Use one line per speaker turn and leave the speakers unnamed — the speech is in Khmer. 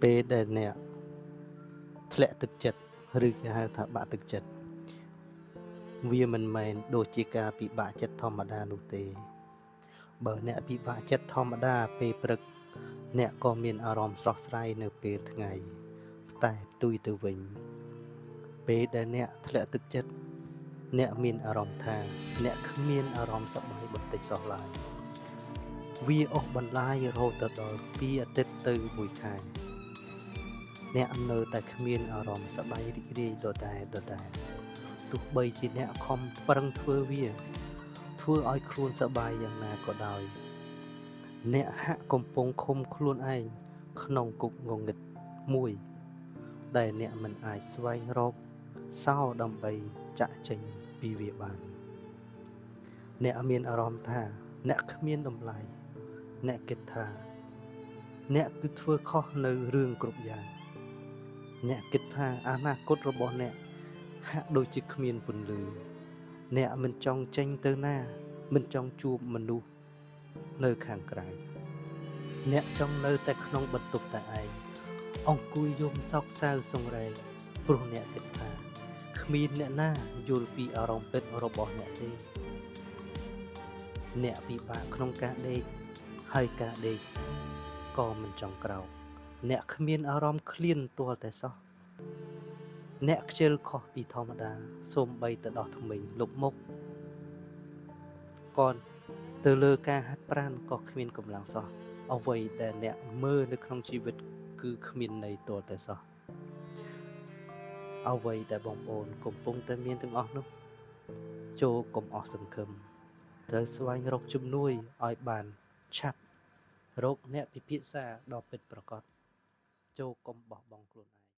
ពេលដែលអ្នកធ្លាក់ទឹកចិត្តឬគេហៅថាបាក់ទឹកចិត្តវាមិនមែនដូចជាការពិបាកចិត្តធម្មតានោះទេបើអ្នកពិបាកចិត្តធម្មតាពេលព្រឹកអ្នកក៏មានអារម្មណ៍ស្រស់ស្រាយនៅពេលថ្ងៃតែផ្ទុយទៅវិញពេលដែលអ្នកធ្លាក់ទឹកចិត្តអ្នកមានអារម្មណ៍ថាអ្នកគ្មានអារម្មណ៍សប្បាយបន្តិចសោះឡើយវាអស់បន្លាយរហូតដល់2អាទិត្យទៅ1ខែអ្នកនៅតែគ្មានអារម្មណ៍សប្បាយរីករាយដដែលទោះបីជាអ្នកខំប្រឹងធ្វើវាធ្វើឲ្យខ្លួនសប្បាយយ៉ាងណាក៏ដោយអ្នកហាក់កំពុងឃុំខ្លួនឯងក្នុងគុកងងឹតមួយដែលអ្នកមិនអាចស្វែងរកសោដើម្បីចាក់ចេញពីវាបានអ្នកមានអារម្មណ៍ថាអ្នកគ្មានតម្លៃអ្នកគិតថាអ្នកគឺធ្វើខុសនៅរឿងគ្រប់យ៉ាងអ្នកគិតថាអនាគតរបស់អ្នកហាក់ដូចជាគ្មានពន្លឺអ្នកមិនចង់ចេញទៅណាមិនចង់ជួបមនុស្សនៅខាងក្រៅអ្នកចង់នៅតែក្នុងបន្ទប់តែឯងអង្គុយយំសោកសៅសង្រេងព្រោះអ្នកគិតថាគ្មានអ្នកណាយល់ពីអារម្មណ៍ពិតរបស់អ្នកទេអ្នកពិបាកក្នុងការដេកហើយការដេកក៏មិនចង់ក្រោកអ្នកគ្មានអារម្មណ៍ឃ្លានទាល់តែសោះអ្នកខ្ជិលខុសពីធម្មតាសូម្បីតែដោះធ្មេញលុបមុខក៏ទៅលើការហាត់ប្រាណក៏គ្មានកម្លាំងសោះអ្វីដែលអ្នកមើលនៅក្នុងជីវិតគឺគ្មានន័យទាល់តែសោះអ្វីដែលបងប្អូនកំពុងតែមានទាំងអស់នោះចូលកុំអស់សង្ឃឹមត្រូវស្វែងរកជំនួយឲ្យបានឆាប់រកអ្នកពិភាក្សាដ៏ពិតប្រាកដចូលកុំបោះបង់ខ្លួនឯង